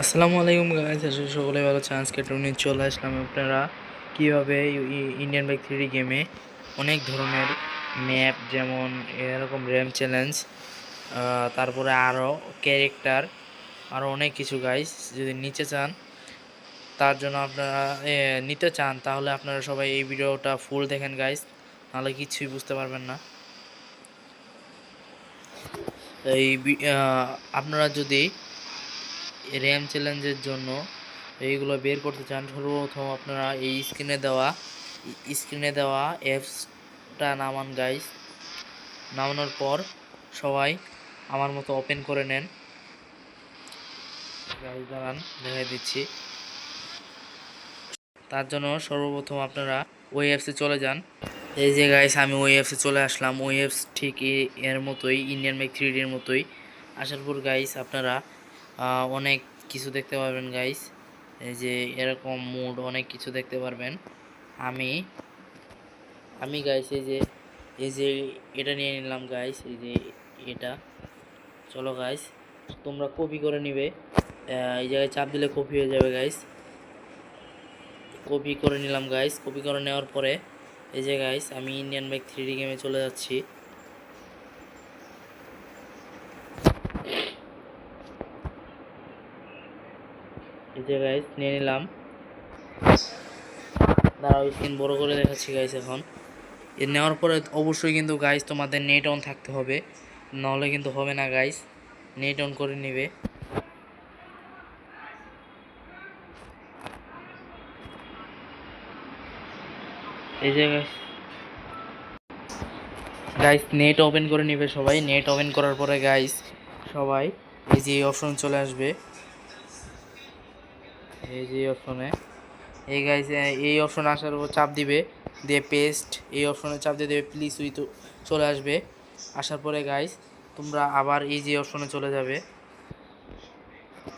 আসসালামু আলাইকুম গাইস, সকলে ভালো আছেন। আজকে নিয়ে চলে আসলাম আপনারা কীভাবে ইন্ডিয়ান বাইক 3D গেমে অনেক ধরনের ম্যাপ, যেমন এরকম র্যাম চ্যালেঞ্জ, তারপরে আরও ক্যারেক্টার, আরও অনেক কিছু গাইস যদি নিতে চান, তার জন্য আপনারা নিতে চান তাহলে আপনারা সবাই এই ভিডিওটা ফুল দেখেন গাইস, নাহলে কিছুই বুঝতে পারবেন না। এই আপনারা যদি র্যাম চ্যালেঞ্জের জন্য এইগুলো বের করতে চান, সর্বপ্রথম আপনারা এই স্ক্রিনে দেওয়া অ্যাপসটা নামান গাইস। নামানোর পর সবাই আমার মতো ওপেন করে নেন গাইস। দাঁড়ান, দেখাই দিচ্ছি। তার জন্য সর্বপ্রথম আপনারা ওই অ্যাপসে চলে যান। এই যে গাইস, আমি ওই অ্যাপসে চলে আসলাম। ওই অ্যাপস ঠিক এর মতোই, ইন্ডিয়ান বাইক 3D এর মতোই। আসার পর গাইস আপনারা অনেক কিছু দেখতে পারবেন গাইস। এই যে এরকম মোড অনেক কিছু দেখতে পারবেন। আমি গাইস এই যে এটা নিয়ে নিলাম গাইস। এই যে এটা, চলো গাইস তোমরা কপি করে নিবে। এই জায়গায় চাপ দিলে কপি হয়ে যাবে গাইস। কপি করে নিলাম গাইস। কপি করে নেওয়ার পরে এই যে গাইস আমি ইন্ডিয়ান বাইক 3D গেমে চলে যাচ্ছি। এই যে গাইস নিয়ে নিলাম। দাঁড়াও, স্ক্রিন বড় করে দেখাচ্ছি গাইস। এখন এর নেওয়ার পরে অবশ্যই কিন্তু গাইস তোমাদের নেট অন থাকতে হবে, নাহলে কিন্তু হবে না গাইস। নেট অন করে নেবে। এই যে গাইস নেট ওপেন করে নেবে সবাই। নেট ওপেন করার পরে গাইস সবাই এই যে অপশন চলে আসবে। এই যে অপশনে এই গাইস এই অপশন আসার পর চাপ দিবে, দিয়ে পেস্ট এই অপশনে চাপ দিয়ে দেবে। প্লিজ উইথ চলে আসবে। আসার পরে গাইস তোমরা আবার এই যে অপশনে চলে যাবে।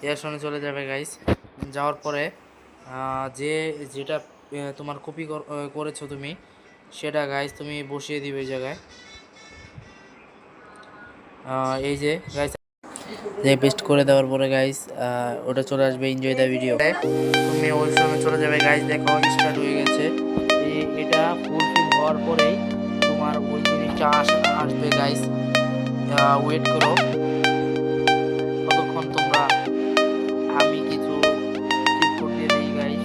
এই অপশনে চলে যাবে গাইস। যাওয়ার পরে যেটা তোমার কপি করেছো তুমি, সেটা গাইস তুমি বসিয়ে দিবে এই জায়গায়। এই যে গাইস পেস্ট করে দেওয়ার পরে গাইস ওটা চলে আসবে এনজয় দ্য ভিডিও। তুমি ওই সময় চলে যাবে গাইস। দেখো স্টার্ট হয়ে গেছে। এটা ফুলফিল হওয়ার পরেই তোমার ওই জিনিসটা আসবে গাইস। ওয়েট করো কতক্ষণ তোমরা। আমি কিছু টিপ দিয়ে দিই গাইস,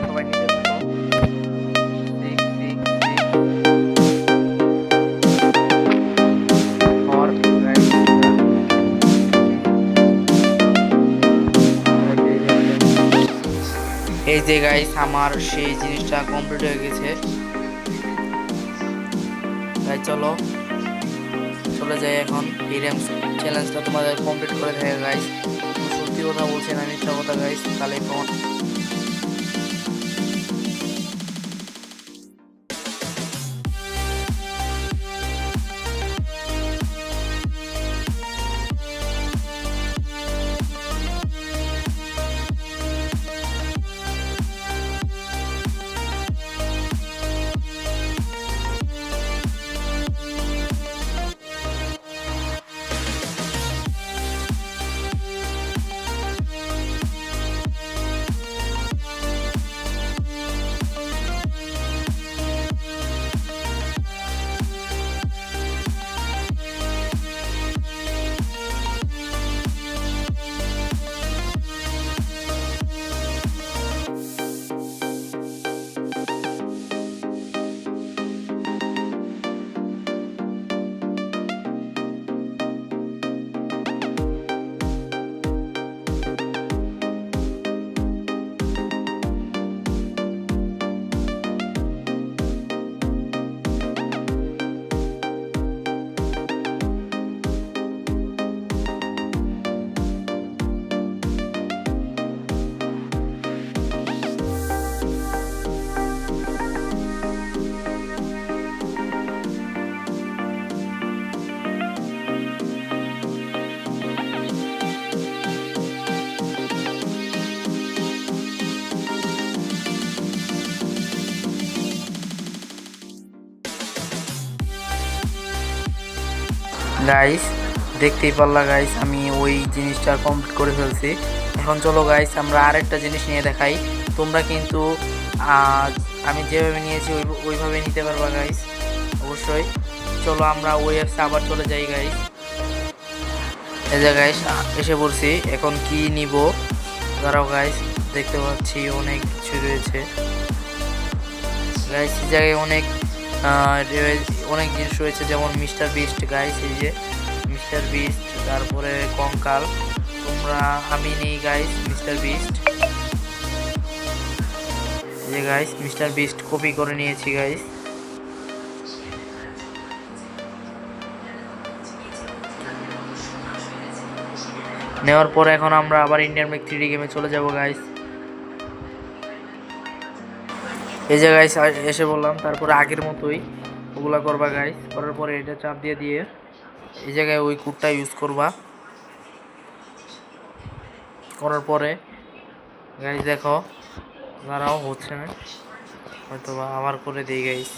সবাই নিতে থাকো। এই যে গাইস আমার সেই জিনিসটা কমপ্লিট হয়ে গেছে গাইস। চলো চলে যাই এখন। এই র্যাম চ্যালেঞ্জটা তোমাদের কমপ্লিট করে থাকে গাইস। সত্যি কথা বলছি না, মিথ্যা কথা গাইস। তাহলে গাইস দেখতেই পারলা গাইস, আমি ওই জিনিসটা কমপ্লিট করে ফেলছি। এখন চলো গাইস আমরা আরেকটা জিনিস নিয়ে দেখাই। তোমরা কিন্তু আমি যেভাবে নিয়েছি ওইভাবে নিতে পারবা গাইস অবশ্যই। চলো আমরা ওই অ্যাপসে আবার চলে যাই গাইস। এই যে গাইস এসে পড়ছি, এখন কি নিব দাঁড়াও গাইস, দেখতে পাচ্ছি অনেক কিছু রয়েছে গাইস। এই জায়গায় অনেক জিনিস রয়েছে, যেমন মিস্টার বিস্ট গাইস, এই যে মিস্টার বিস্ট, তারপরে কঙ্কাল। আমি নেই গাইস মিস্টার বিস্ট। এই যে গাইস মিস্টার বিস্ট কপি করে নিয়েছি গাইস। নেওয়ার পরে এখন আমরা আবার ইন্ডিয়ান মেক 3D গেমে চলে যাব গাইস। এই যে গাইস এসে বললাম, তারপরে আগের মতোই ওগুলা করবা গাইস। করার পরে এটা চাপ দিয়ে দিয়ে এই জায়গায় ওই কোডটা ইউজ করবা। করার পরে গাইস দেখো দাঁড়াও, হচ্ছে না হয়তো বা, আবার করে দিই গাইস।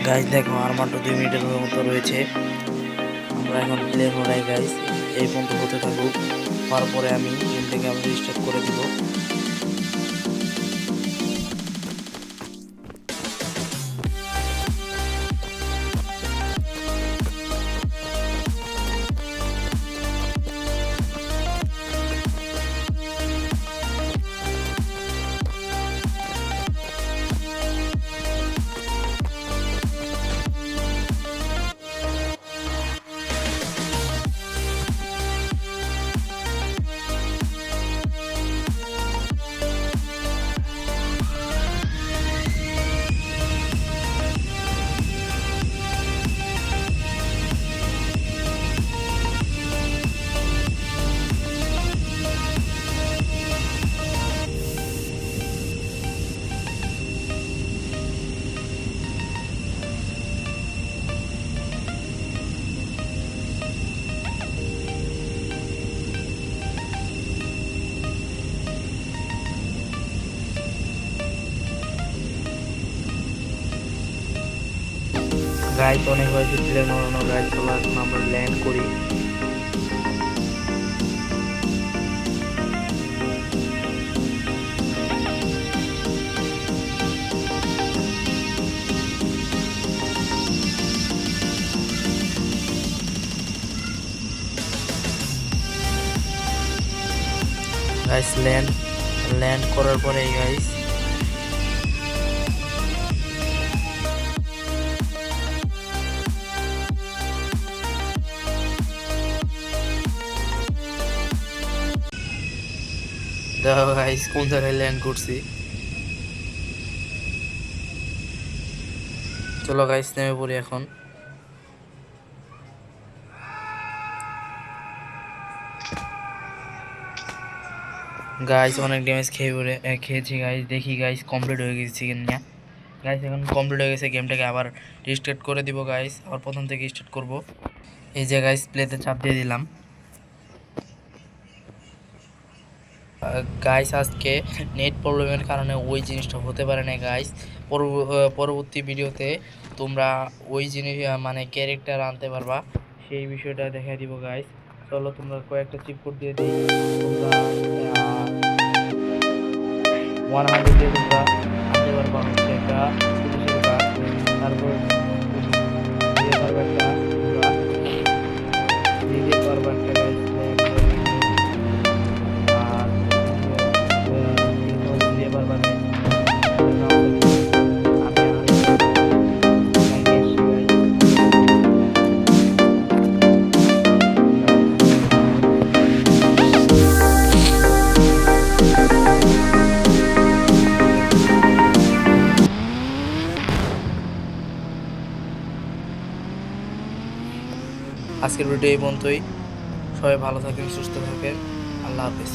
গাইস দেখো আর মাত্র 2 মিনিটের মতো রয়েছে, আমরা এখন প্লে করাই গাইস। এই পর্যন্ত হতে থাকুক, তারপরে আমি গেমটাকে আবার রিস্টার্ট করে দিব। গাইস অনেক হয়েছে প্লেন ওড়ানো গাইস, চলো এখন আমরা ল্যান্ড করি। গাইস ল্যান্ড করার পরে গাইস দেখো গাইস কোন জায়গায় ল্যান্ড করছি। চলো গাইস নেমে পড়ি এখন। গাইস অনেক ড্যামেজ খেয়েছি গাইস। দেখি গাইস কমপ্লিট হয়ে গেছে কিনা। গাইস এখন কমপ্লিট হয়ে গেছে, গেমটাকে আবার রিস্টার্ট করে দিব গাইস, আবার প্রথম থেকে স্টার্ট করব। এই যে গাইস প্লেতে চাপ দিয়ে দিলাম। গাইস আজকে নেট প্রবলেমের কারণে ওই জিনিসটা হতে পারে না গাইস। পরবর্তী ভিডিওতে তোমরা ওই জিনিস মানে ক্যারেক্টার আনতে পারবা, সেই বিষয়টা দেখাই দিব গাইস। চলো তোমরা কয়েকটা চিপ কোড দিয়ে দিই। তোমরা 100 দিয়ে তোমরা আনতে পারবা হচ্ছে একটা পুলিশের কাজ। তারপর দিয়ে পারবা একটা তোমরা দিয়ে পারবা একটা গাইস। আর দিয়ে পারবা guys। আজকের ভিডিও এই পর্যন্তই। সবাই ভালো থাকেন, সুস্থ থাকেন। আল্লাহ হাফেজ।